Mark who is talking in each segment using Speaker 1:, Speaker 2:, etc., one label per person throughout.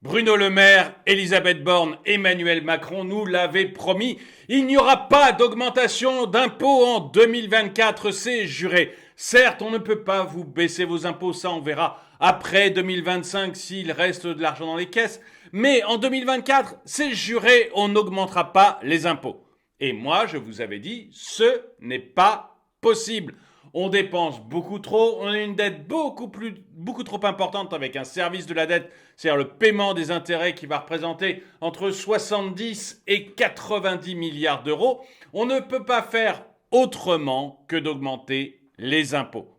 Speaker 1: Bruno Le Maire, Elisabeth Borne, Emmanuel Macron nous l'avaient promis. Il n'y aura pas d'augmentation d'impôts en 2024, c'est juré. Certes, on ne peut pas vous baisser vos impôts, ça on verra après 2025 s'il reste de l'argent dans les caisses. Mais en 2024, c'est juré, on n'augmentera pas les impôts. Et moi, je vous avais dit, ce n'est pas possible. On dépense beaucoup trop, on a une dette beaucoup trop importante avec un service de la dette, c'est-à-dire le paiement des intérêts qui va représenter entre 70 et 90 milliards d'euros. On ne peut pas faire autrement que d'augmenter les impôts.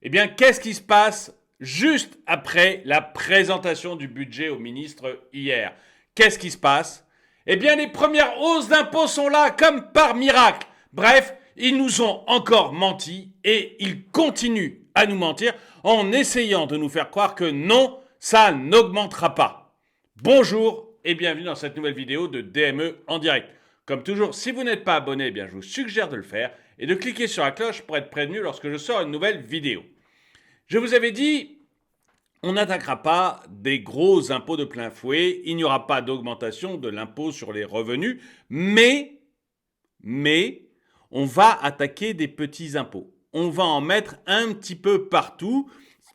Speaker 1: Eh bien, qu'est-ce qui se passe juste après la présentation du budget au ministre hier? Qu'est-ce qui se passe? Eh bien, les premières hausses d'impôts sont là comme par miracle. Bref, ils nous ont encore menti et ils continuent à nous mentir en essayant de nous faire croire que non, ça n'augmentera pas. Bonjour et bienvenue dans cette nouvelle vidéo de DME en direct. Comme toujours, si vous n'êtes pas abonné, eh bien, je vous suggère de le faire et de cliquer sur la cloche pour être prévenu lorsque je sors une nouvelle vidéo. Je vous avais dit, on n'attaquera pas des gros impôts de plein fouet, il n'y aura pas d'augmentation de l'impôt sur les revenus, mais on va attaquer des petits impôts. On va en mettre un petit peu partout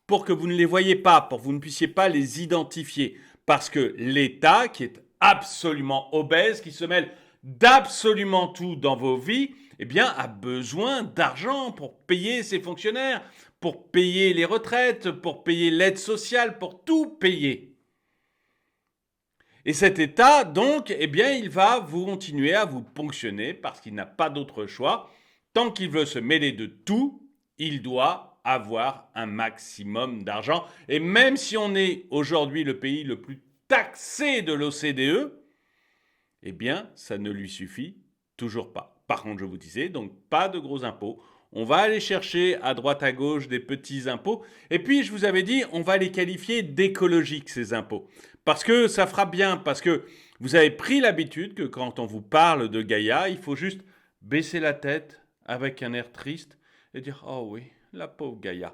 Speaker 1: pour que vous ne les voyez pas, pour que vous ne puissiez pas les identifier. Parce que l'État, qui est absolument obèse, qui se mêle d'absolument tout dans vos vies, eh bien, a besoin d'argent pour payer ses fonctionnaires, pour payer les retraites, pour payer l'aide sociale, pour tout payer. Et cet État, donc, eh bien, il va vous continuer à vous ponctionner parce qu'il n'a pas d'autre choix. Tant qu'il veut se mêler de tout, il doit avoir un maximum d'argent. Et même si on est aujourd'hui le pays le plus taxé de l'OCDE, eh bien, ça ne lui suffit toujours pas. Par contre, je vous disais, donc pas de gros impôts. On va aller chercher à droite à gauche des petits impôts. Et puis, je vous avais dit, on va les qualifier d'écologiques, ces impôts. Parce que ça fera bien, parce que vous avez pris l'habitude que quand on vous parle de Gaïa, il faut juste baisser la tête avec un air triste et dire « Oh oui, la pauvre Gaïa ».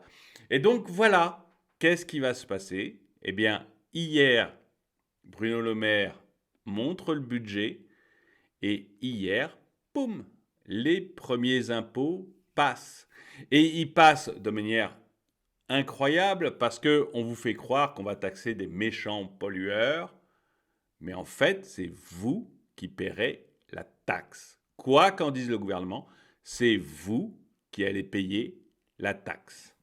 Speaker 1: Et donc voilà, qu'est-ce qui va se passer? Eh bien, hier, Bruno Le Maire montre le budget et hier, poum, les premiers impôts passent. Et ils passent de manière incroyable parce qu'on vous fait croire qu'on va taxer des méchants pollueurs, mais en fait, c'est vous qui paierez la taxe. Quoi qu'en dise le gouvernement, c'est vous qui allez payer la taxe.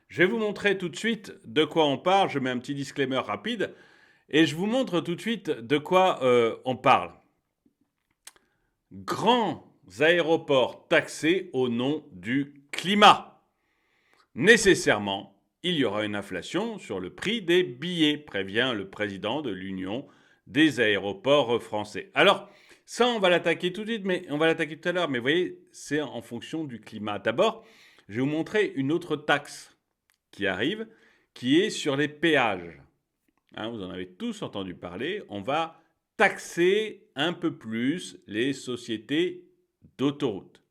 Speaker 1: Je vais vous montrer tout de suite de quoi on parle. Je mets un petit disclaimer rapide et je vous montre tout de suite de quoi on parle. Grands aéroports taxés au nom du climat. Nécessairement, il y aura une inflation sur le prix des billets, prévient le président de l'Union des aéroports français. Alors, ça, on va l'attaquer tout de suite, mais on va l'attaquer tout à l'heure. Mais vous voyez, c'est en fonction du climat. D'abord, je vais vous montrer une autre taxe qui arrive, qui est sur les péages. Hein, vous en avez tous entendu parler. On va taxer un peu plus les sociétés d'autoroutes.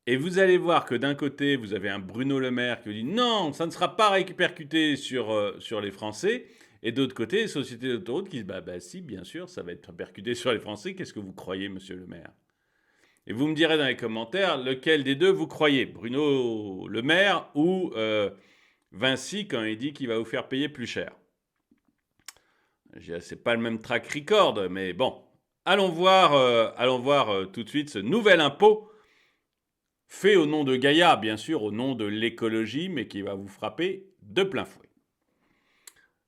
Speaker 1: Et vous allez voir que d'un côté, vous avez un Bruno Le Maire qui dit non, ça ne sera pas répercuté sur les Français. Et d'autre côté, les sociétés d'autoroutes qui disent bah si, bien sûr, ça va être répercuté sur les Français. Qu'est-ce que vous croyez, monsieur Le Maire? Et vous me direz dans les commentaires lequel des deux vous croyez, Bruno Le Maire ou Vinci quand il dit qu'il va vous faire payer plus cher. C'est pas le même track record, mais bon. Allons voir tout de suite ce nouvel impôt fait au nom de Gaïa, bien sûr, au nom de l'écologie, mais qui va vous frapper de plein fouet.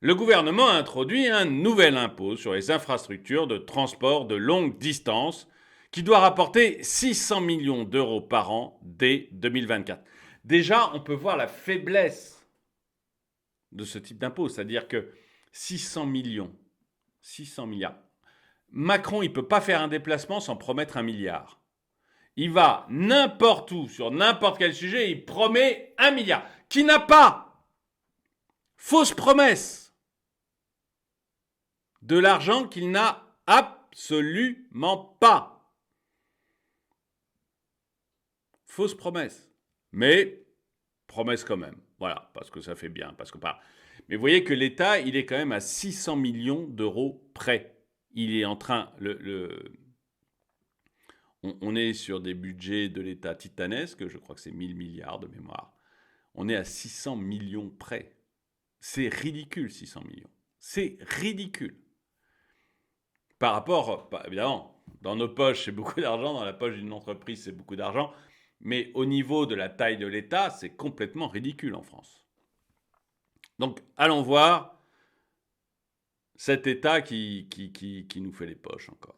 Speaker 1: Le gouvernement a introduit un nouvel impôt sur les infrastructures de transport de longue distance qui doit rapporter 600 millions d'euros par an dès 2024. Déjà, on peut voir la faiblesse de ce type d'impôt, c'est-à-dire que 600 millions, 600 milliards. Macron, il ne peut pas faire un déplacement sans promettre 1 milliard. Il va n'importe où, sur n'importe quel sujet, il promet 1 milliard, qui n'a pas. Fausse promesse. De l'argent qu'il n'a absolument pas. Fausse promesse. Mais promesse quand même. Voilà, parce que ça fait bien, parce que pas. Mais vous voyez que l'État, il est quand même à 600 millions d'euros près. Il est en train, on est sur des budgets de l'État titanesques, je crois que c'est 1000 milliards de mémoire. On est à 600 millions près. C'est ridicule, 600 millions. C'est ridicule. Par rapport, évidemment, dans nos poches, c'est beaucoup d'argent, dans la poche d'une entreprise, c'est beaucoup d'argent, mais au niveau de la taille de l'État, c'est complètement ridicule en France. Donc, allons voir cet État qui nous fait les poches encore.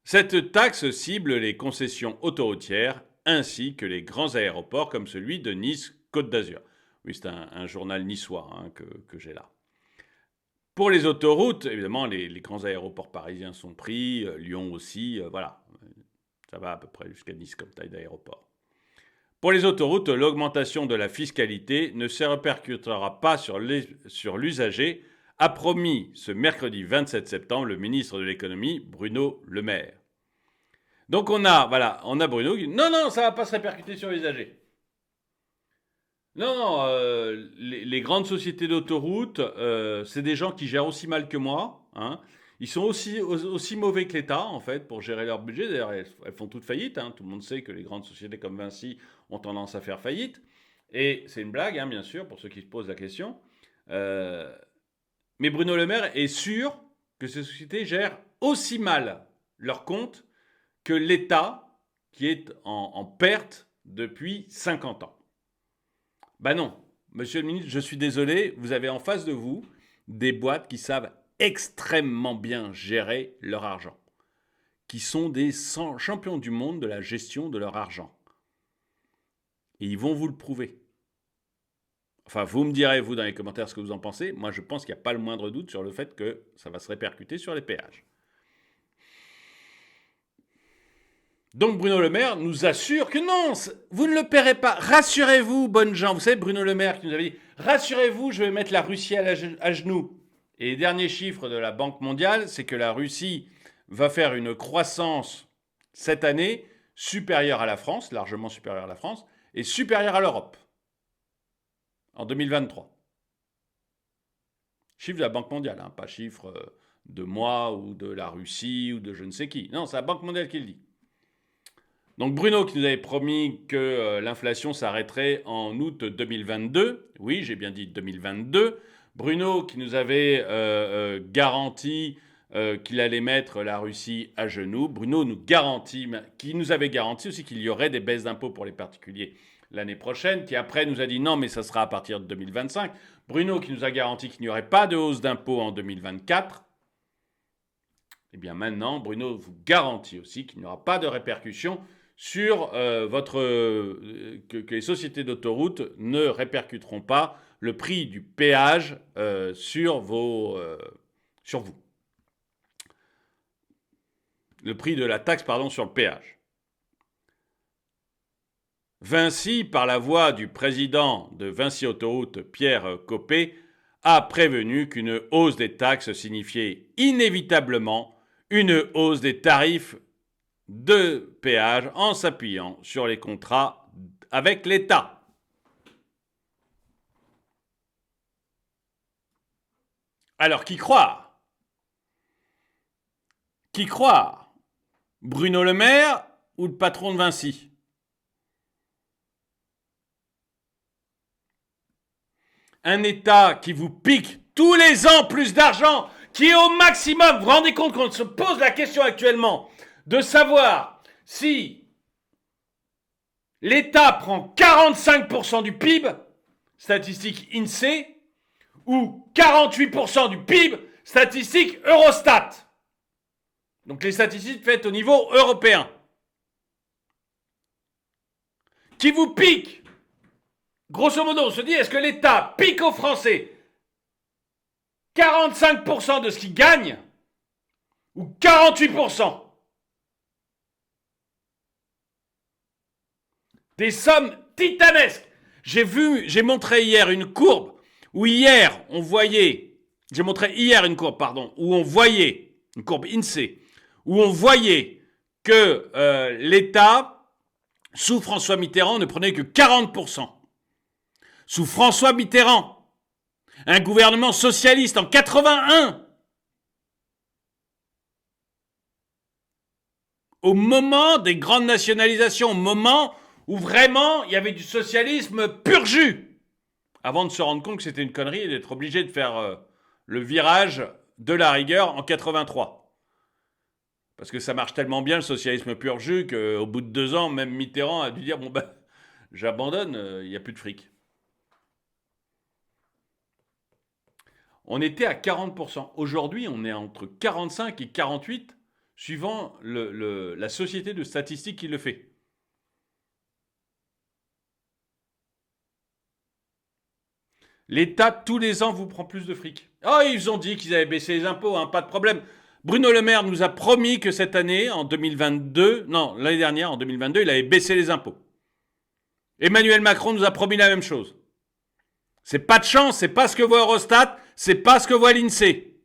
Speaker 1: Cette taxe cible les concessions autoroutières ainsi que les grands aéroports comme celui de Nice-Côte d'Azur. Oui, c'est un journal niçois que j'ai là. Pour les autoroutes, évidemment, les grands aéroports parisiens sont pris, Lyon aussi, voilà. Ça va à peu près jusqu'à Nice comme taille d'aéroport. Pour les autoroutes, l'augmentation de la fiscalité ne se répercutera pas sur l'usager, a promis ce mercredi 27 septembre le ministre de l'économie, Bruno Le Maire. Donc on a Bruno qui dit non, ça ne va pas se répercuter sur l'usager. Non, les grandes sociétés d'autoroutes, c'est des gens qui gèrent aussi mal que moi. Hein. Ils sont aussi mauvais que l'État, en fait, pour gérer leur budget. D'ailleurs, elles font toutes faillite. Hein. Tout le monde sait que les grandes sociétés comme Vinci ont tendance à faire faillite. Et c'est une blague, hein, bien sûr, pour ceux qui se posent la question. Mais Bruno Le Maire est sûr que ces sociétés gèrent aussi mal leurs comptes que l'État, qui est en perte depuis 50 ans. Ben non, monsieur le ministre, je suis désolé, vous avez en face de vous des boîtes qui savent extrêmement bien gérer leur argent, qui sont des champions du monde de la gestion de leur argent. Et ils vont vous le prouver. Enfin, vous me direz, vous, dans les commentaires, ce que vous en pensez. Moi, je pense qu'il n'y a pas le moindre doute sur le fait que ça va se répercuter sur les péages. Donc Bruno Le Maire nous assure que non, vous ne le paierez pas. Rassurez-vous, bonnes gens. Vous savez, Bruno Le Maire qui nous avait dit « Rassurez-vous, je vais mettre la Russie à genoux ». Et les derniers chiffres de la Banque mondiale, c'est que la Russie va faire une croissance cette année supérieure à la France, largement supérieure à la France, et supérieure à l'Europe en 2023. Chiffre de la Banque mondiale, hein, pas chiffre de moi ou de la Russie ou de je ne sais qui. Non, c'est la Banque mondiale qui le dit. Donc Bruno qui nous avait promis que l'inflation s'arrêterait en août 2022. Oui, j'ai bien dit 2022. Bruno qui nous avait garanti qu'il allait mettre la Russie à genoux. Bruno qui nous avait garanti aussi qu'il y aurait des baisses d'impôts pour les particuliers l'année prochaine, qui après nous a dit non, mais ça sera à partir de 2025. Bruno qui nous a garanti qu'il n'y aurait pas de hausse d'impôts en 2024. Eh bien maintenant, Bruno vous garantit aussi qu'il n'y aura pas de répercussions sur que les sociétés d'autoroutes ne répercuteront pas le prix du péage sur vous. Le prix de la taxe, sur le péage. Vinci, par la voix du président de Vinci Autoroute, Pierre Copé, a prévenu qu'une hausse des taxes signifiait inévitablement une hausse des tarifs de péage en s'appuyant sur les contrats avec l'État. Alors, qui croire ? Qui croire ? Bruno Le Maire ou le patron de Vinci ? Un État qui vous pique tous les ans plus d'argent, qui est au maximum, vous vous rendez compte qu'on se pose la question actuellement de savoir si l'État prend 45% du PIB, statistique INSEE, ou 48% du PIB, statistique Eurostat. Donc les statistiques faites au niveau européen. Qui vous pique. Grosso modo, on se dit, est-ce que l'État pique aux Français 45% de ce qu'il gagne ou 48%? Des sommes titanesques. J'ai montré hier une courbe où j'ai montré hier une courbe, où on voyait, une courbe INSEE, où on voyait que l'État, sous François Mitterrand, ne prenait que 40%. sous François Mitterrand, un gouvernement socialiste en 81, au moment des grandes nationalisations, au moment où vraiment il y avait du socialisme pur jus, avant de se rendre compte que c'était une connerie et d'être obligé de faire le virage de la rigueur en 83. Parce que ça marche tellement bien le socialisme pur jus qu'au bout de 2 ans, même Mitterrand a dû dire bon ben j'abandonne, il n'y a plus de fric. On était à 40%. Aujourd'hui, on est entre 45 et 48, suivant la société de statistiques qui le fait. L'État, tous les ans, vous prend plus de fric. Oh, ils ont dit qu'ils avaient baissé les impôts, hein, pas de problème. Bruno Le Maire nous a promis que cette année, en 2022, non, l'année dernière, en 2022, il avait baissé les impôts. Emmanuel Macron nous a promis la même chose. C'est pas de chance, c'est pas ce que voit Eurostat, c'est pas ce que voit l'INSEE.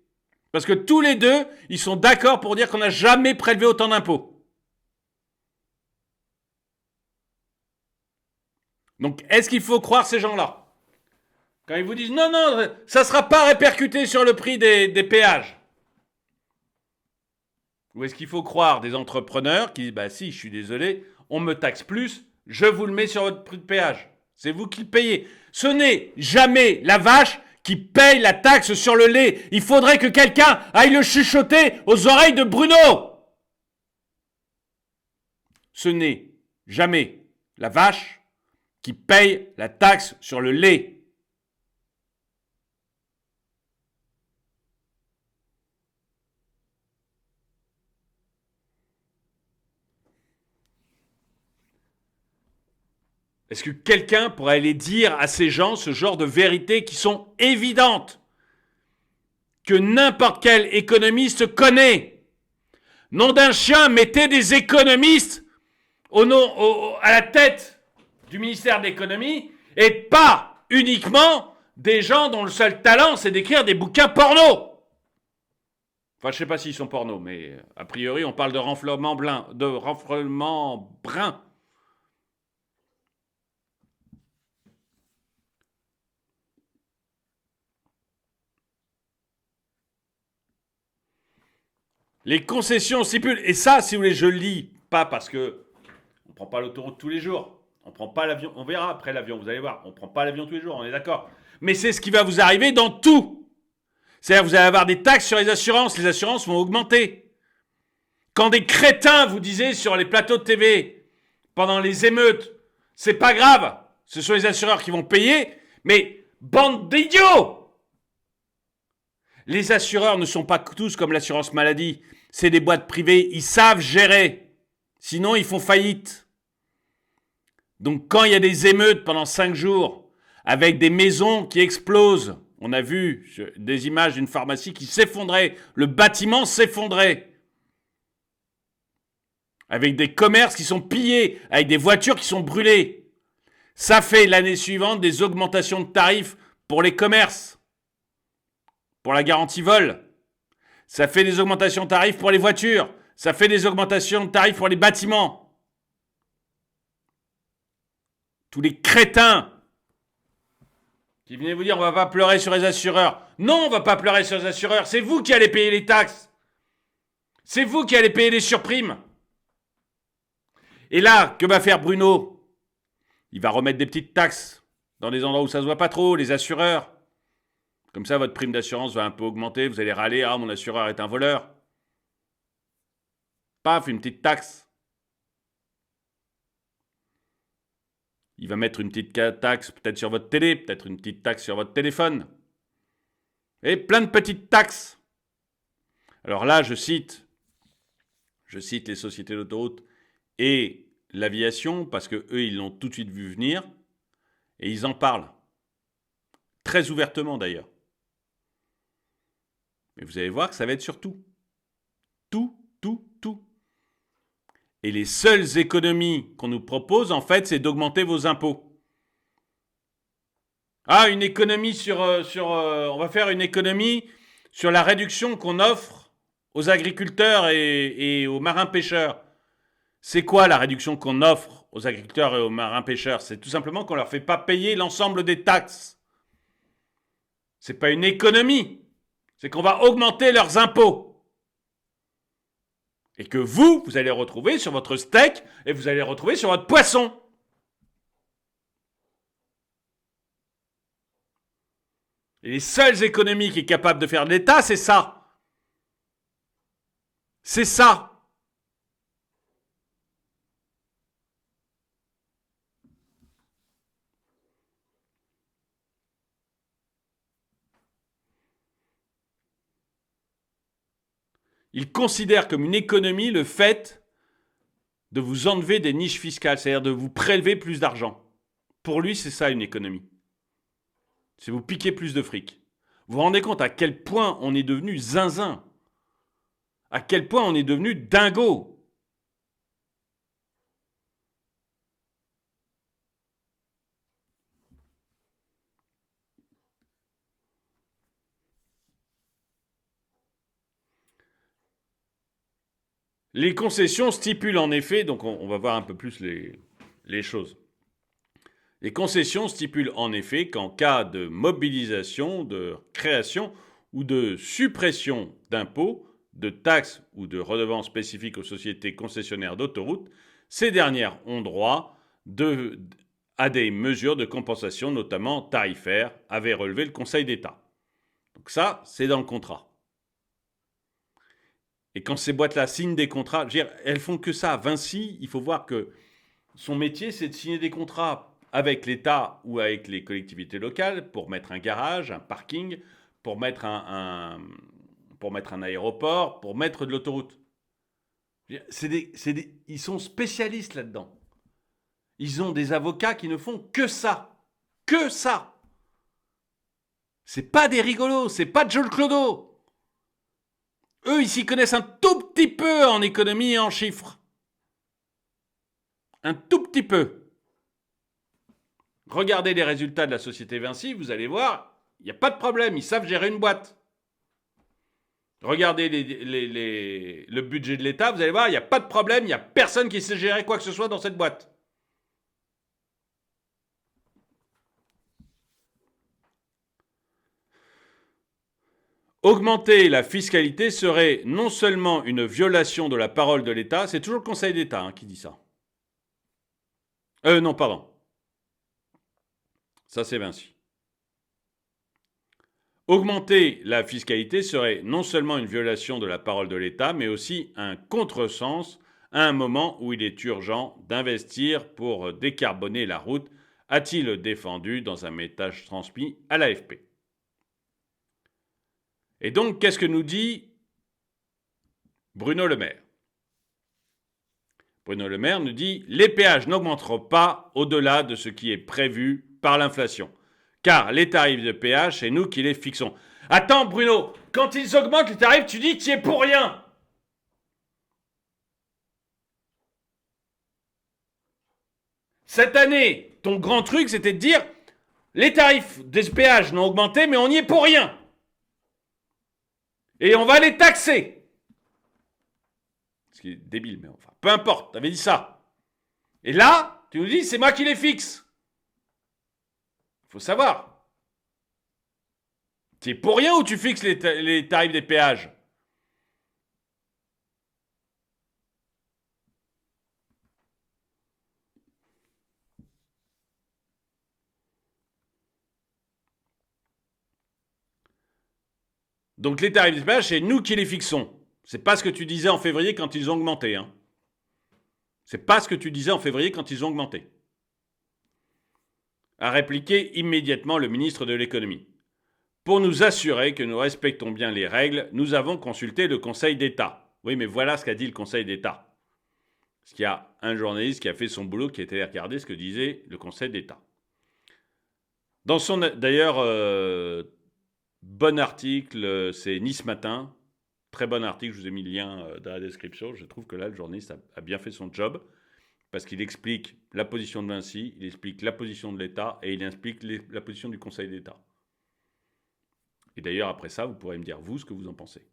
Speaker 1: Parce que tous les deux, ils sont d'accord pour dire qu'on n'a jamais prélevé autant d'impôts. Donc, est-ce qu'il faut croire ces gens-là? Quand ils vous disent non, non, ça ne sera pas répercuté sur le prix des péages. Ou est-ce qu'il faut croire des entrepreneurs qui disent bah si, je suis désolé, on me taxe plus, je vous le mets sur votre prix de péage. C'est vous qui le payez. Ce n'est jamais la vache qui paye la taxe sur le lait. Il faudrait que quelqu'un aille le chuchoter aux oreilles de Bruno. Ce n'est jamais la vache qui paye la taxe sur le lait. Est-ce que quelqu'un pourrait aller dire à ces gens ce genre de vérités qui sont évidentes, que n'importe quel économiste connaît? Nom d'un chien, mettez des économistes à la tête du ministère de l'économie et pas uniquement des gens dont le seul talent c'est d'écrire des bouquins porno. Enfin, je sais pas s'ils sont porno, mais a priori on parle de renflement brun. Les concessions stipulent, et ça, si vous voulez, je le lis, pas parce que on prend pas l'autoroute tous les jours, on prend pas l'avion, on verra après l'avion, vous allez voir, on prend pas l'avion tous les jours, on est d'accord. Mais c'est ce qui va vous arriver dans tout. C'est-à-dire que vous allez avoir des taxes sur les assurances vont augmenter. Quand des crétins vous disaient sur les plateaux de TV, pendant les émeutes, c'est pas grave, ce sont les assureurs qui vont payer, mais bande d'idiots! Les assureurs ne sont pas tous comme l'assurance maladie. C'est des boîtes privées, ils savent gérer. Sinon, ils font faillite. Donc, quand il y a des émeutes pendant 5 jours, avec des maisons qui explosent, on a vu des images d'une pharmacie qui s'effondrait, le bâtiment s'effondrait, avec des commerces qui sont pillés, avec des voitures qui sont brûlées. Ça fait l'année suivante des augmentations de tarifs pour les commerces, pour la garantie vol. Ça fait des augmentations de tarifs pour les voitures. Ça fait des augmentations de tarifs pour les bâtiments. Tous les crétins qui venaient vous dire on va pas pleurer sur les assureurs. Non, on va pas pleurer sur les assureurs. C'est vous qui allez payer les taxes. C'est vous qui allez payer les surprimes. Et là, que va faire Bruno? Il va remettre des petites taxes dans des endroits où ça se voit pas trop, les assureurs. Comme ça, votre prime d'assurance va un peu augmenter. Vous allez râler, ah, mon assureur est un voleur. Paf, une petite taxe. Il va mettre une petite taxe peut-être sur votre télé, peut-être une petite taxe sur votre téléphone. Et plein de petites taxes. Alors là, je cite les sociétés d'autoroutes et l'aviation, parce que eux, ils l'ont tout de suite vu venir, et ils en parlent. Très ouvertement d'ailleurs. Mais vous allez voir que ça va être sur tout. Tout. Et les seules économies qu'on nous propose, en fait, c'est d'augmenter vos impôts. Ah, une économie on va faire une économie sur la réduction qu'on offre aux agriculteurs et aux marins pêcheurs. C'est quoi la réduction qu'on offre aux agriculteurs et aux marins-pêcheurs, c'est tout simplement qu'on ne leur fait pas payer l'ensemble des taxes. Ce n'est pas une économie, c'est qu'on va augmenter leurs impôts. Et que vous allez retrouver sur votre steak et vous allez retrouver sur votre poisson. Et les seules économies qui est capable de faire l'État, c'est ça. C'est ça. Il considère comme une économie le fait de vous enlever des niches fiscales, c'est-à-dire de vous prélever plus d'argent. Pour lui, c'est ça une économie. C'est vous piquer plus de fric. Vous vous rendez compte à quel point on est devenu zinzin, à quel point on est devenu dingo. Les concessions stipulent en effet, donc on va voir un peu plus les choses. Les concessions stipulent en effet qu'en cas de mobilisation, de création ou de suppression d'impôts, de taxes ou de redevances spécifiques aux sociétés concessionnaires d'autoroutes, ces dernières ont droit à des mesures de compensation, notamment tarifaires, avait relevé le Conseil d'État. Donc ça, c'est dans le contrat. Et quand ces boîtes-là signent des contrats, je veux dire, elles font que ça. Vinci, il faut voir que son métier, c'est de signer des contrats avec l'État ou avec les collectivités locales pour mettre un garage, un parking, pour mettre un aéroport, pour mettre de l'autoroute. Ils sont spécialistes là-dedans. Ils ont des avocats qui ne font que ça. Que ça. C'est pas des rigolos, c'est pas Joel Clodo. Eux, ils s'y connaissent un tout petit peu en économie et en chiffres. Un tout petit peu. Regardez les résultats de la société Vinci, vous allez voir, il n'y a pas de problème, ils savent gérer une boîte. Regardez le budget de l'État, vous allez voir, il n'y a pas de problème, il n'y a personne qui sait gérer quoi que ce soit dans cette boîte. Augmenter la fiscalité serait non seulement une violation de la parole de l'État, c'est toujours le Conseil d'État qui dit ça. Non, pardon. Ça, c'est Vinci. Augmenter la fiscalité serait non seulement une violation de la parole de l'État, mais aussi un contresens à un moment où il est urgent d'investir pour décarboner la route, a-t-il défendu dans un message transmis à l'AFP. Et donc, qu'est-ce que nous dit Bruno Le Maire ? Bruno Le Maire nous dit « Les péages n'augmenteront pas au-delà de ce qui est prévu par l'inflation. Car les tarifs de péage, c'est nous qui les fixons. » Attends Bruno, quand ils augmentent les tarifs, tu dis que tu y es pour rien. Cette année, ton grand truc, c'était de dire « Les tarifs des péages n'ont augmenté, mais on n'y est pour rien. » Et on va les taxer. Ce qui est débile, mais enfin, peu importe, t'avais dit ça. Et là, tu nous dis, c'est moi qui les fixe. Il faut savoir. Tu es pour rien ou tu fixes les tarifs des péages ? Donc les tarifs des péages, c'est nous qui les fixons. C'est pas ce que tu disais en février quand ils ont augmenté. Hein. C'est pas ce que tu disais en février quand ils ont augmenté. A répliqué immédiatement le ministre de l'économie. Pour nous assurer que nous respectons bien les règles, nous avons consulté le Conseil d'État. Oui, mais voilà ce qu'a dit le Conseil d'État. Parce qu'il y a un journaliste qui a fait son boulot, qui a été regarder ce que disait le Conseil d'État. Dans son, d'ailleurs, bon article, c'est Nice Matin. Très bon article, je vous ai mis le lien dans la description. Je trouve que là, le journaliste a bien fait son job parce qu'il explique la position de Vinci, il explique la position de l'État et il explique la position du Conseil d'État. Et d'ailleurs, après ça, vous pourrez me dire, vous, ce que vous en pensez.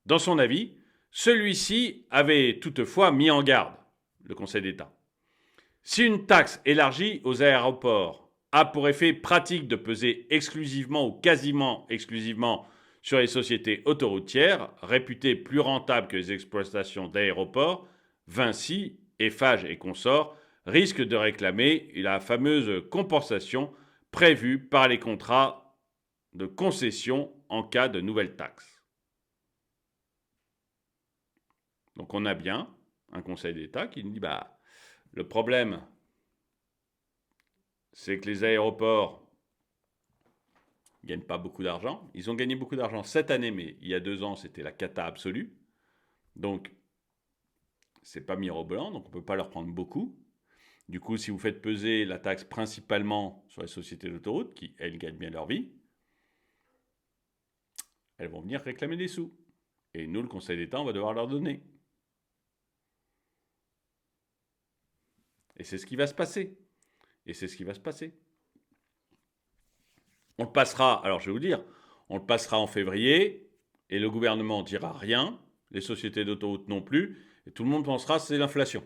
Speaker 1: Dans son avis, celui-ci avait toutefois mis en garde le Conseil d'État. Si une taxe élargie aux aéroports a pour effet pratique de peser exclusivement ou quasiment exclusivement sur les sociétés autoroutières, réputées plus rentables que les exploitations d'aéroports, Vinci, Eiffage et consorts risquent de réclamer la fameuse compensation prévue par les contrats de concession en cas de nouvelle taxe. Donc on a bien un Conseil d'État qui nous dit le problème, c'est que les aéroports ne gagnent pas beaucoup d'argent. Ils ont gagné beaucoup d'argent cette année, mais il y a 2 ans, c'était la cata absolue. Donc, c'est pas mirobolant, donc on ne peut pas leur prendre beaucoup. Du coup, si vous faites peser la taxe principalement sur les sociétés d'autoroutes, qui, elles, gagnent bien leur vie, elles vont venir réclamer des sous. Et nous, le Conseil d'État, on va devoir leur donner. Et c'est ce qui va se passer. On le passera, alors je vais vous dire, on le passera en février, et le gouvernement ne dira rien, les sociétés d'autoroutes non plus, et tout le monde pensera que c'est l'inflation.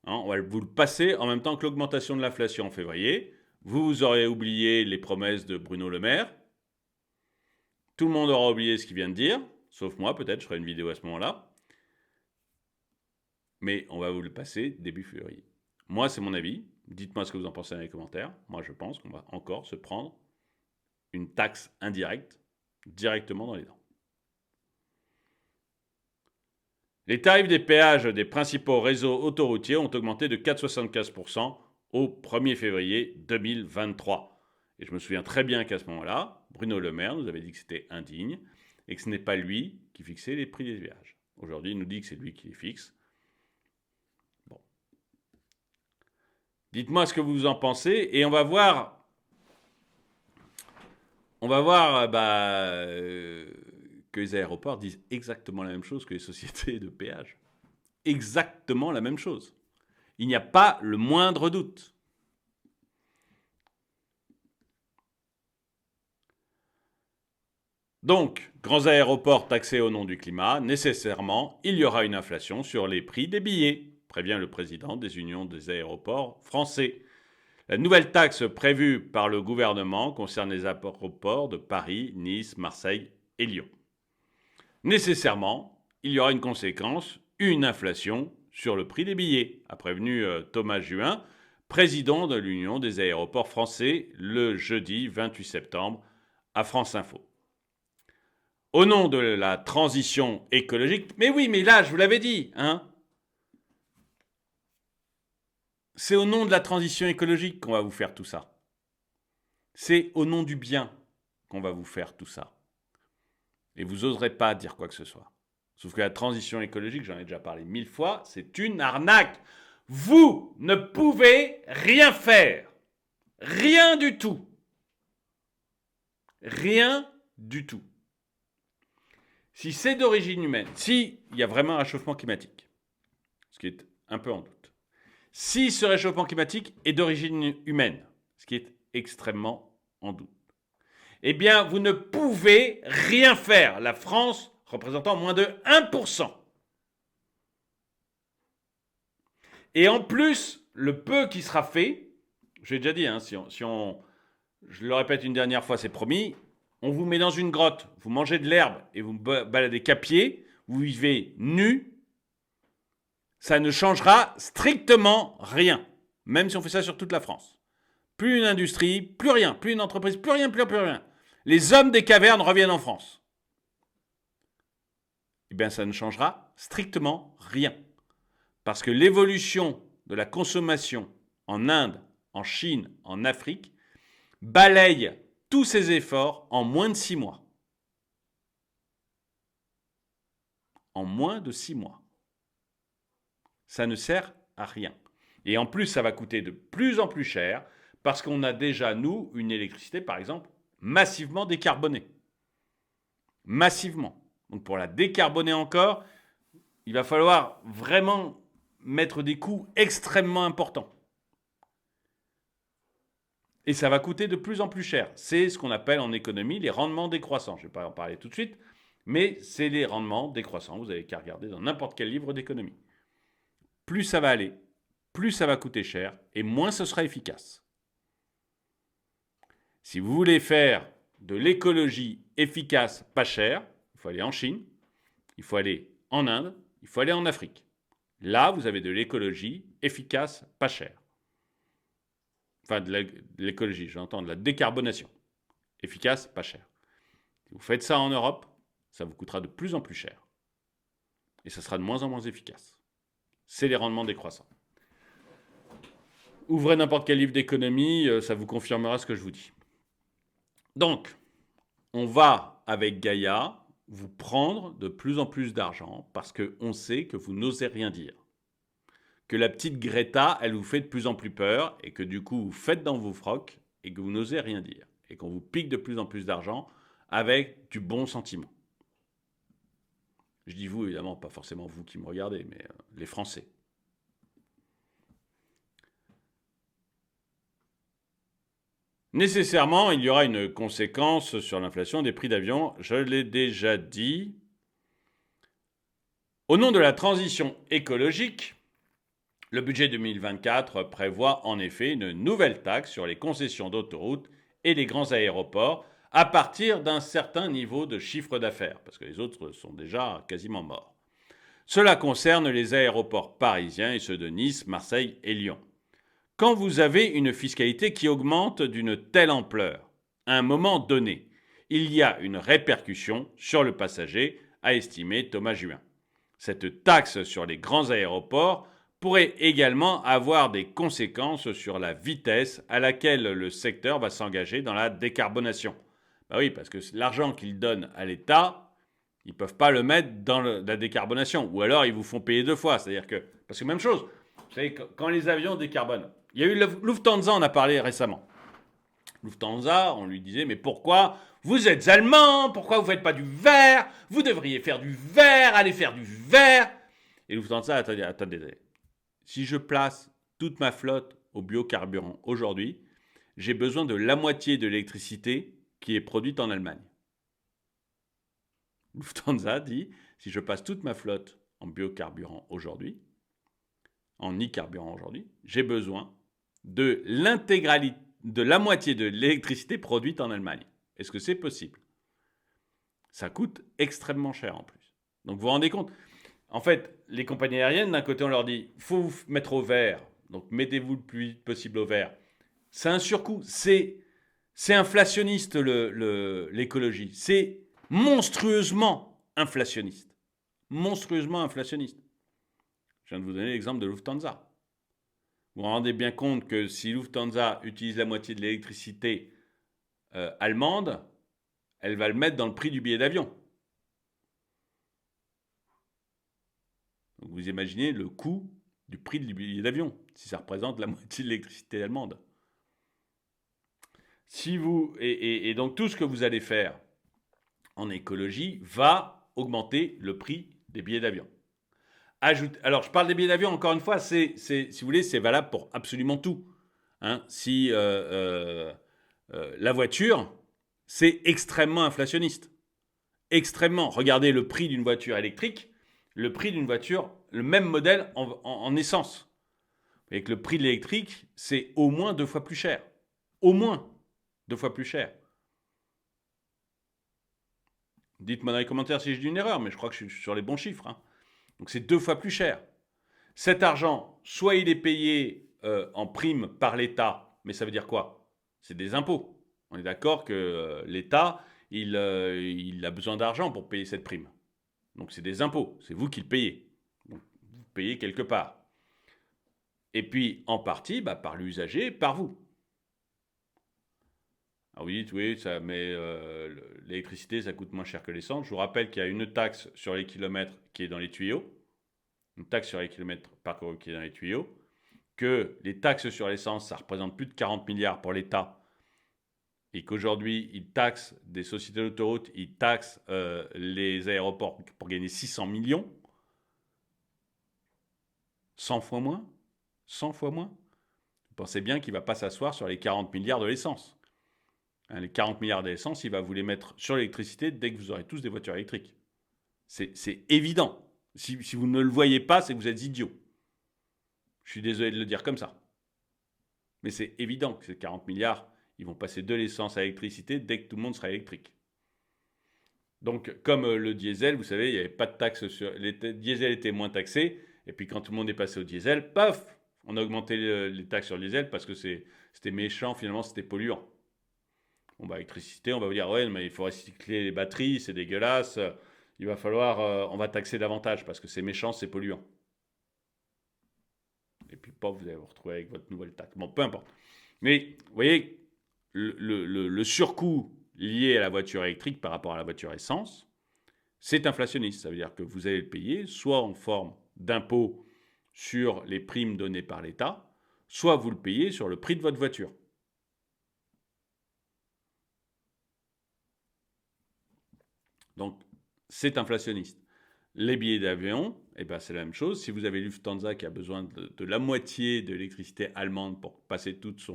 Speaker 1: On va vous le passer en même temps que l'augmentation de l'inflation en février. Vous aurez oublié les promesses de Bruno Le Maire. Tout le monde aura oublié ce qu'il vient de dire, sauf moi peut-être, je ferai une vidéo à ce moment-là. Mais on va vous le passer début février. Moi, c'est mon avis. Dites-moi ce que vous en pensez dans les commentaires. Moi, je pense qu'on va encore se prendre une taxe indirecte directement dans les dents. Les tarifs des péages des principaux réseaux autoroutiers ont augmenté de 4,75% au 1er février 2023. Et je me souviens très bien qu'à ce moment-là, Bruno Le Maire nous avait dit que c'était indigne et que ce n'est pas lui qui fixait les prix des péages. Aujourd'hui, il nous dit que c'est lui qui les fixe. Bon. Dites-moi ce que vous en pensez et on va voir que les aéroports disent exactement la même chose que les sociétés de péage. Exactement la même chose. Il n'y a pas le moindre doute. Donc, grands aéroports taxés au nom du climat, nécessairement, il y aura une inflation sur les prix des billets, prévient le président des unions des aéroports français. La nouvelle taxe prévue par le gouvernement concerne les aéroports de Paris, Nice, Marseille et Lyon. Nécessairement, il y aura une conséquence, une inflation sur le prix des billets, a prévenu Thomas Juin, président de l'Union des aéroports français, le jeudi 28 septembre à France Info. Au nom de la transition écologique, mais oui, mais là, je vous l'avais dit, c'est au nom de la transition écologique qu'on va vous faire tout ça. C'est au nom du bien qu'on va vous faire tout ça. Et vous n'oserez pas dire quoi que ce soit. Sauf que la transition écologique, j'en ai déjà parlé 1000 fois, c'est une arnaque. Vous ne pouvez rien faire. Rien du tout. Rien du tout. Si c'est d'origine humaine, s'il y a vraiment un réchauffement climatique, ce qui est un peu en doute, si ce réchauffement climatique est d'origine humaine, ce qui est extrêmement en doute, eh bien, vous ne pouvez rien faire. La France représentant moins de 1%. Et en plus, le peu qui sera fait, j'ai déjà dit, je le répète une dernière fois, c'est promis, on vous met dans une grotte, vous mangez de l'herbe et vous baladez qu'à pied, vous vivez nu, ça ne changera strictement rien, même si on fait ça sur toute la France. Plus une industrie, plus rien, plus une entreprise, plus rien, plus rien. Les hommes des cavernes reviennent en France. Eh bien, ça ne changera strictement rien. Parce que l'évolution de la consommation en Inde, en Chine, en Afrique, balaye tous ces efforts en moins de 6 mois. En moins de 6 mois. Ça ne sert à rien. Et en plus, ça va coûter de plus en plus cher parce qu'on a déjà, nous, une électricité, par exemple, massivement décarbonée. Massivement. Donc pour la décarboner encore, il va falloir vraiment mettre des coûts extrêmement importants. Et ça va coûter de plus en plus cher. C'est ce qu'on appelle en économie les rendements décroissants. Je ne vais pas en parler tout de suite, mais c'est les rendements décroissants. Vous n'avez qu'à regarder dans n'importe quel livre d'économie. Plus ça va aller, plus ça va coûter cher et moins ce sera efficace. Si vous voulez faire de l'écologie efficace, pas chère, il faut aller en Chine, il faut aller en Inde, il faut aller en Afrique. Là, vous avez de l'écologie efficace, pas chère. Enfin, de l'écologie, j'entends, de la décarbonation. Efficace, pas cher. Si vous faites ça en Europe, ça vous coûtera de plus en plus cher. Et ça sera de moins en moins efficace. C'est les rendements décroissants. Ouvrez n'importe quel livre d'économie, ça vous confirmera ce que je vous dis. Donc, on va, avec Gaïa, vous prendre de plus en plus d'argent parce qu'on sait que vous n'osez rien dire. Que la petite Greta, elle vous fait de plus en plus peur et que du coup, vous faites dans vos frocs et que vous n'osez rien dire. Et qu'on vous pique de plus en plus d'argent avec du bon sentiment. Je dis vous, évidemment, pas forcément vous qui me regardez, mais les Français. Nécessairement, il y aura une conséquence sur l'inflation des prix d'avion, je l'ai déjà dit. Au nom de la transition écologique, le budget 2024 prévoit en effet une nouvelle taxe sur les concessions d'autoroutes et les grands aéroports à partir d'un certain niveau de chiffre d'affaires, parce que les autres sont déjà quasiment morts. Cela concerne les aéroports parisiens et ceux de Nice, Marseille et Lyon. Quand vous avez une fiscalité qui augmente d'une telle ampleur, à un moment donné, il y a une répercussion sur le passager, a estimé Thomas Juin. Cette taxe sur les grands aéroports pourrait également avoir des conséquences sur la vitesse à laquelle le secteur va s'engager dans la décarbonation. Ben oui, parce que l'argent qu'ils donnent à l'État, ils ne peuvent pas le mettre dans la décarbonation. Ou alors, ils vous font payer deux fois. C'est-à-dire que... Parce que même chose, vous savez, quand les avions décarbonent, il y a eu Lufthansa, on a parlé récemment. Lufthansa, on lui disait, mais pourquoi vous êtes allemand? Pourquoi vous ne faites pas du verre? Vous devriez faire du verre, allez faire du verre. Et Lufthansa, attendez. Si je place toute ma flotte au biocarburant aujourd'hui, j'ai besoin de la moitié de l'électricité qui est produite en Allemagne. Lufthansa dit, si je passe toute ma flotte en biocarburant aujourd'hui, en e-carburant aujourd'hui, j'ai besoin de l'intégralité, de la moitié de l'électricité produite en Allemagne. Est-ce que c'est possible? Ça coûte extrêmement cher en plus. Donc vous vous rendez compte? En fait, les compagnies aériennes, d'un côté, on leur dit « faut vous mettre au vert, donc mettez-vous le plus vite possible au vert ». C'est un surcoût, c'est inflationniste l'écologie. C'est monstrueusement inflationniste. Monstrueusement inflationniste. Je viens de vous donner l'exemple de Lufthansa. Vous vous rendez bien compte que si Lufthansa utilise la moitié de l'électricité allemande, elle va le mettre dans le prix du billet d'avion. Donc vous imaginez le coût du prix du billet d'avion, si ça représente la moitié de l'électricité allemande. Et donc tout ce que vous allez faire en écologie va augmenter le prix des billets d'avion. Alors, je parle des billets d'avion, encore une fois, si vous voulez, c'est valable pour absolument tout. Hein. Si la voiture, c'est extrêmement inflationniste. Extrêmement. Regardez le prix d'une voiture électrique, le prix d'une voiture, le même modèle en essence. Et que le prix de l'électrique, c'est au moins 2 fois plus cher. Au moins 2 fois plus cher. Dites-moi dans les commentaires si j'ai dit une erreur, mais je crois que je suis sur les bons chiffres. Hein. Donc c'est 2 fois plus cher. Cet argent, soit il est payé en prime par l'État, mais ça veut dire quoi? C'est des impôts. On est d'accord que l'État, il a besoin d'argent pour payer cette prime. Donc c'est des impôts, c'est vous qui le payez. Donc, vous payez quelque part. Et puis en partie, par l'usager, par vous. Ah oui, mais l'électricité, ça coûte moins cher que l'essence. Je vous rappelle qu'il y a une taxe sur les kilomètres qui est dans les tuyaux, une taxe sur les kilomètres parcourus qui est dans les tuyaux, que les taxes sur l'essence, ça représente plus de 40 milliards pour l'État, et qu'aujourd'hui, ils taxent des sociétés d'autoroutes, ils taxent les aéroports pour gagner 600 millions, 100 fois moins, 100 fois moins. Vous pensez bien qu'il ne va pas s'asseoir sur les 40 milliards de l'essence. Les 40 milliards d'essence, il va vous les mettre sur l'électricité dès que vous aurez tous des voitures électriques. C'est évident. Si vous ne le voyez pas, c'est que vous êtes idiot. Je suis désolé de le dire comme ça. Mais c'est évident que ces 40 milliards, ils vont passer de l'essence à l'électricité dès que tout le monde sera électrique. Donc, comme le diesel, vous savez, il n'y avait pas de taxe sur... Le diesel était moins taxé, et puis quand tout le monde est passé au diesel, paf, on a augmenté les taxes sur le diesel parce que c'était méchant, finalement, c'était polluant. Bon, bah, électricité, on va vous dire, ouais, mais il faut recycler les batteries, c'est dégueulasse, il va falloir, on va taxer davantage parce que c'est méchant, c'est polluant. Et puis, paf, vous allez vous retrouver avec votre nouvelle taxe. Bon, peu importe. Mais, vous voyez, le surcoût lié à la voiture électrique par rapport à la voiture essence, c'est inflationniste. Ça veut dire que vous allez le payer soit en forme d'impôt sur les primes données par l'État, soit vous le payez sur le prix de votre voiture. Donc, c'est inflationniste. Les billets d'avion, eh ben, c'est la même chose. Si vous avez Lufthansa qui a besoin de la moitié de l'électricité allemande pour passer tous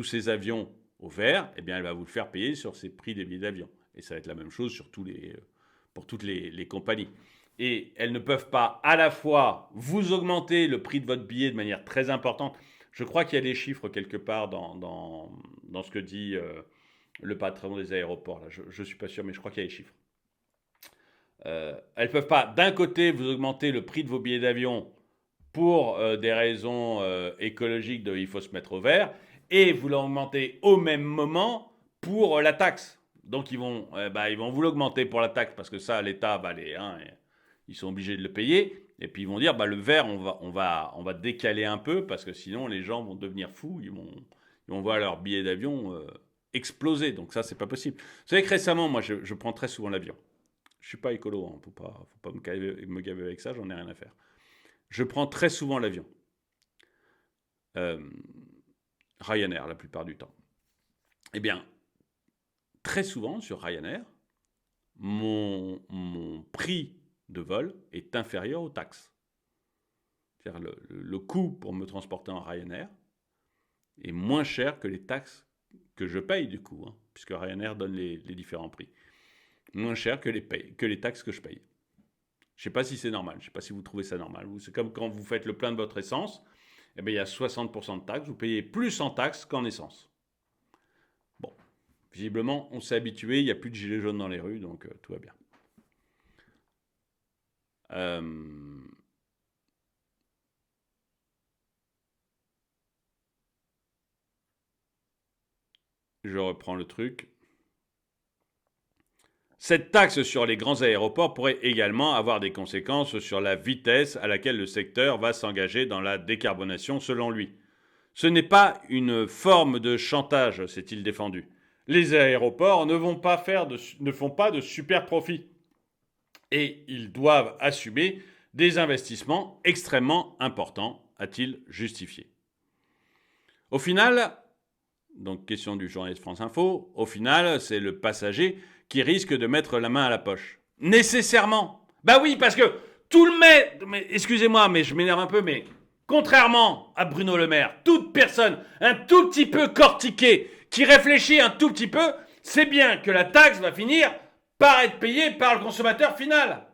Speaker 1: ses avions au vert, eh bien, elle va vous le faire payer sur ses prix des billets d'avion. Et ça va être la même chose pour toutes les compagnies. Et elles ne peuvent pas à la fois vous augmenter le prix de votre billet de manière très importante. Je crois qu'il y a des chiffres quelque part dans ce que dit le patron des aéroports. Là. Je ne suis pas sûr, mais je crois qu'il y a des chiffres. Elles ne peuvent pas, d'un côté, vous augmenter le prix de vos billets d'avion pour des raisons écologiques de il faut se mettre au vert, et vous l'augmentez au même moment pour la taxe. Donc ils vont vous l'augmenter pour la taxe parce que ça, l'État, ils sont obligés de le payer. Et puis ils vont dire, le vert, on va décaler un peu parce que sinon les gens vont devenir fous, ils vont voir leur billet d'avion exploser. Donc ça, c'est pas possible. Vous savez que récemment, moi, je prends très souvent l'avion. Je suis pas écolo, hein, faut pas me gaver avec ça, j'en ai rien à faire. Je prends très souvent l'avion. Ryanair, la plupart du temps. Eh bien, très souvent, sur Ryanair, mon prix de vol est inférieur aux taxes. C'est-à-dire le coût pour me transporter en Ryanair est moins cher que les taxes que je paye, du coup, hein, puisque Ryanair donne les différents prix. Moins cher que les taxes que je paye. Je ne sais pas si c'est normal, je ne sais pas si vous trouvez ça normal. C'est comme quand vous faites le plein de votre essence, eh bien, il y a 60% de taxes, vous payez plus en taxes qu'en essence. Bon, visiblement, on s'est habitué, il n'y a plus de gilets jaunes dans les rues, donc tout va bien. Je reprends le truc. Cette taxe sur les grands aéroports pourrait également avoir des conséquences sur la vitesse à laquelle le secteur va s'engager dans la décarbonation, selon lui. Ce n'est pas une forme de chantage, s'est-il défendu. Les aéroports ne font pas de super profits. Et ils doivent assumer des investissements extrêmement importants, a-t-il justifié. Au final, donc question du journaliste France Info, au final, c'est le passager qui risque de mettre la main à la poche. Nécessairement. Bah oui, parce que tout le mais excusez-moi, mais je m'énerve un peu, mais contrairement à Bruno Le Maire, toute personne un tout petit peu cortiquée, qui réfléchit un tout petit peu, sait bien que la taxe va finir par être payée par le consommateur final.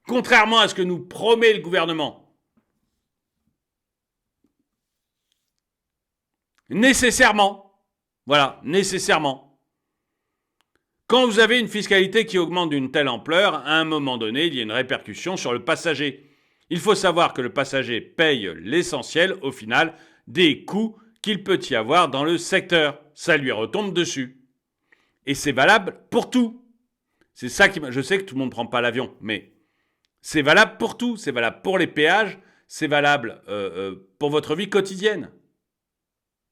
Speaker 1: Contrairement à ce que nous promet le gouvernement. Nécessairement. Voilà, nécessairement. Quand vous avez une fiscalité qui augmente d'une telle ampleur, à un moment donné, il y a une répercussion sur le passager. Il faut savoir que le passager paye l'essentiel, au final, des coûts qu'il peut y avoir dans le secteur. Ça lui retombe dessus. Et c'est valable pour tout. C'est ça qui... Je sais que tout le monde ne prend pas l'avion, mais c'est valable pour tout. C'est valable pour les péages, c'est valable pour votre vie quotidienne.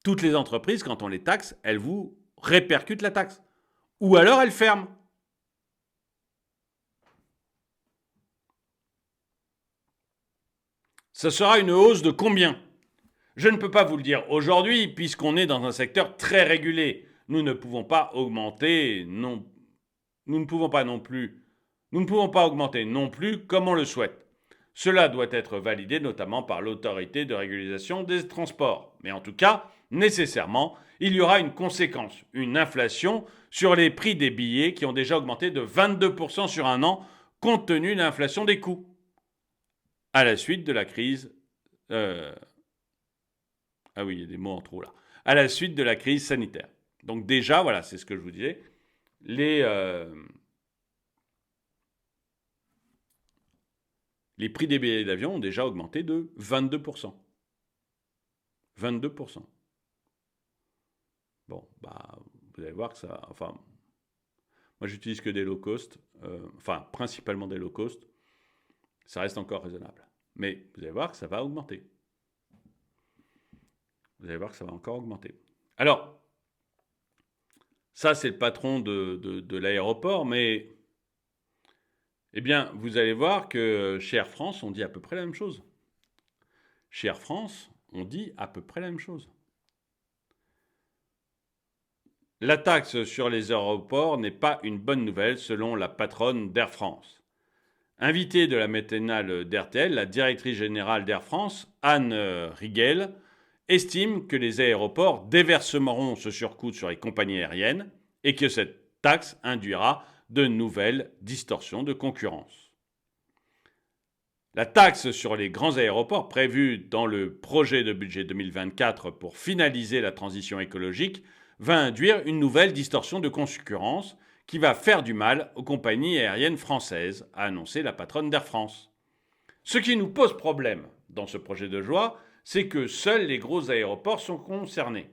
Speaker 1: Toutes les entreprises, quand on les taxe, elles vous répercutent la taxe. Ou alors elles ferment. Ça sera une hausse de combien ? Je ne peux pas vous le dire aujourd'hui, puisqu'on est dans un secteur très régulé. Nous ne pouvons pas augmenter, non. Nous ne pouvons pas augmenter non plus comme on le souhaite. Cela doit être validé notamment par l'autorité de régulation des transports. Mais en tout cas, nécessairement, il y aura une conséquence, une inflation sur les prix des billets qui ont déjà augmenté de 22% sur un an compte tenu de l'inflation des coûts à la suite de la crise. Ah oui, il y a des mots en trop là. À la suite de la crise sanitaire. Donc déjà, voilà, c'est ce que je vous disais. Les prix des billets d'avion ont déjà augmenté de 22%. 22%. Bon, bah, vous allez voir que ça. Enfin, moi, j'utilise que des low cost, principalement des low cost. Ça reste encore raisonnable. Mais vous allez voir que ça va augmenter. Vous allez voir que ça va encore augmenter. Alors, ça, c'est le patron de l'aéroport, mais eh bien, vous allez voir que chez Air France, on dit à peu près la même chose. Chez Air France, on dit à peu près la même chose. La taxe sur les aéroports n'est pas une bonne nouvelle selon la patronne d'Air France. Invitée de la matinale d'RTL, la directrice générale d'Air France, Anne Riegel, estime que les aéroports déverseront ce surcoût sur les compagnies aériennes et que cette taxe induira de nouvelles distorsions de concurrence. La taxe sur les grands aéroports prévue dans le projet de budget 2024 pour finaliser la transition écologique va induire une nouvelle distorsion de concurrence qui va faire du mal aux compagnies aériennes françaises, a annoncé la patronne d'Air France. Ce qui nous pose problème dans ce projet de loi, c'est que seuls les gros aéroports sont concernés,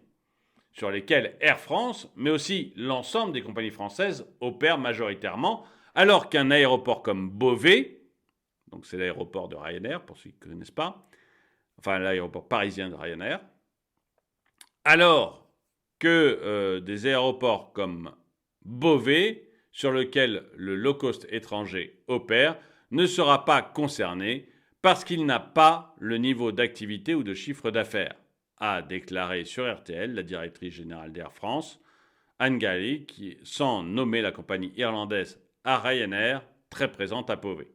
Speaker 1: sur lesquels Air France, mais aussi l'ensemble des compagnies françaises, opèrent majoritairement, alors qu'un aéroport comme Beauvais, donc c'est l'aéroport de Ryanair, pour ceux qui ne connaissent pas, enfin l'aéroport parisien de Ryanair, alors que des aéroports comme Beauvais, sur lequel le low-cost étranger opère, ne sera pas concerné parce qu'il n'a pas le niveau d'activité ou de chiffre d'affaires, a déclaré sur RTL la directrice générale d'Air France, Anne Galley, qui, sans nommer la compagnie irlandaise à Ryanair, très présente à Beauvais.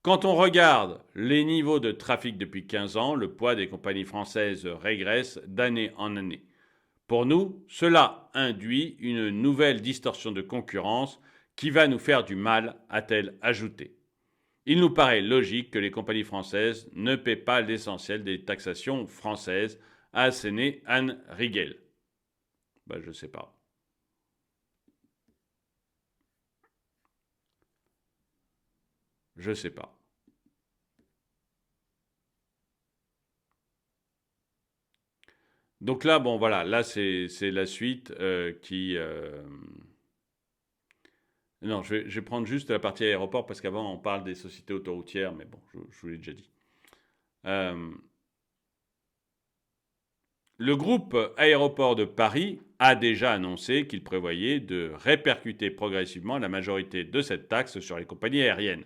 Speaker 1: Quand on regarde les niveaux de trafic depuis 15 ans, le poids des compagnies françaises régresse d'année en année. Pour nous, cela induit une nouvelle distorsion de concurrence qui va nous faire du mal, a-t-elle ajouté. Il nous paraît logique que les compagnies françaises ne paient pas l'essentiel des taxations françaises, a asséné Anne Riegel. Je ne sais pas. Je ne sais pas. Donc là, bon, voilà, là, c'est la suite qui... Non, je vais prendre juste la partie aéroport parce qu'avant, on parle des sociétés autoroutières, mais bon, je vous l'ai déjà dit. Le groupe Aéroport de Paris a déjà annoncé qu'il prévoyait de répercuter progressivement la majorité de cette taxe sur les compagnies aériennes.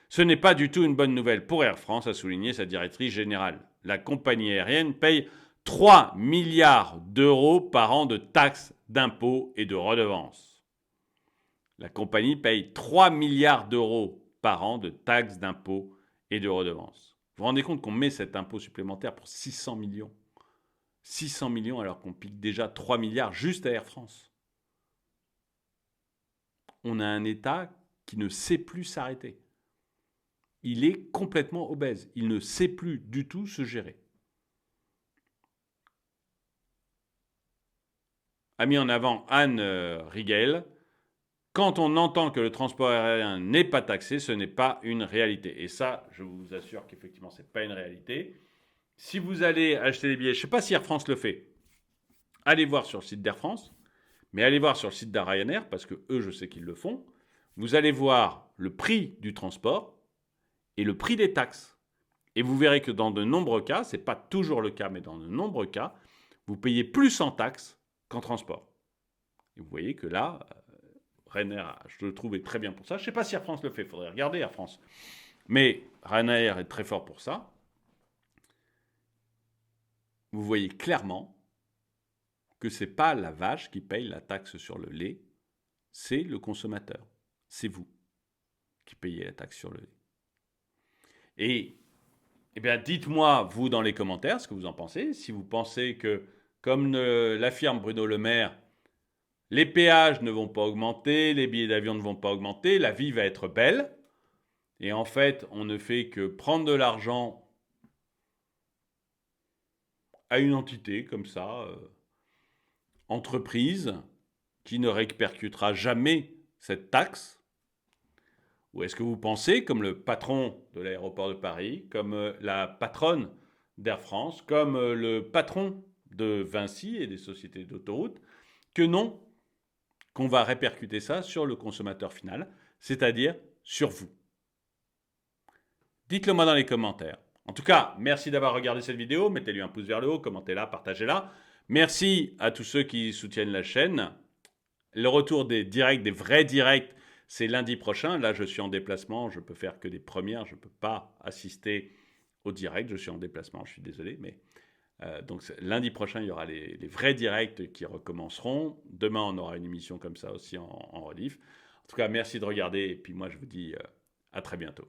Speaker 1: Ce n'est pas du tout une bonne nouvelle pour Air France, a souligné sa directrice générale. La compagnie aérienne paye 3 milliards d'euros par an de taxes, d'impôts et de redevances. La compagnie paye 3 milliards d'euros par an de taxes, d'impôts et de redevances. Vous vous rendez compte qu'on met cet impôt supplémentaire pour 600 millions 600 millions alors qu'on pique déjà 3 milliards juste à Air France. On a un État qui ne sait plus s'arrêter. Il est complètement obèse. Il ne sait plus du tout se gérer. A mis en avant Anne Riegel. Quand on entend que le transport aérien n'est pas taxé, ce n'est pas une réalité. Et ça, je vous assure qu'effectivement, ce n'est pas une réalité. Si vous allez acheter des billets, je ne sais pas si Air France le fait, allez voir sur le site d'Air France, mais allez voir sur le site de Ryanair, parce que eux, je sais qu'ils le font. Vous allez voir le prix du transport et le prix des taxes. Et vous verrez que dans de nombreux cas, ce n'est pas toujours le cas, mais dans de nombreux cas, vous payez plus en taxes qu'en transport. Et vous voyez que là, Ryanair, je le trouvais très bien pour ça. Je ne sais pas si Air France le fait, il faudrait regarder Air France. Mais Ryanair est très fort pour ça. Vous voyez clairement que ce n'est pas la vache qui paye la taxe sur le lait, c'est le consommateur. C'est vous qui payez la taxe sur le lait. Et eh bien, dites-moi, vous, dans les commentaires, ce que vous en pensez. Si vous pensez que, comme l'affirme Bruno Le Maire, Les péages ne vont pas augmenter, les billets d'avion ne vont pas augmenter, la vie va être belle. Et en fait, on ne fait que prendre de l'argent à une entité comme ça, entreprise, qui ne répercutera jamais cette taxe. Ou est-ce que vous pensez, comme le patron de l'aéroport de Paris, comme la patronne d'Air France, comme le patron de Vinci et des sociétés d'autoroutes, que non, qu'on va répercuter ça sur le consommateur final, c'est-à-dire sur vous? Dites-le moi dans les commentaires. En tout cas, merci d'avoir regardé cette vidéo. Mettez-lui un pouce vers le haut, commentez-la, partagez-la. Merci à tous ceux qui soutiennent la chaîne. Le retour des directs, des vrais directs, c'est lundi prochain. Là, je suis en déplacement. Je peux faire que des premières. Je ne peux pas assister au direct. Je suis en déplacement. Je suis désolé. Mais donc, lundi prochain, il y aura les vrais directs qui recommenceront. Demain, on aura une émission comme ça aussi en rediff. En tout cas, merci de regarder. Et puis moi, je vous dis à très bientôt.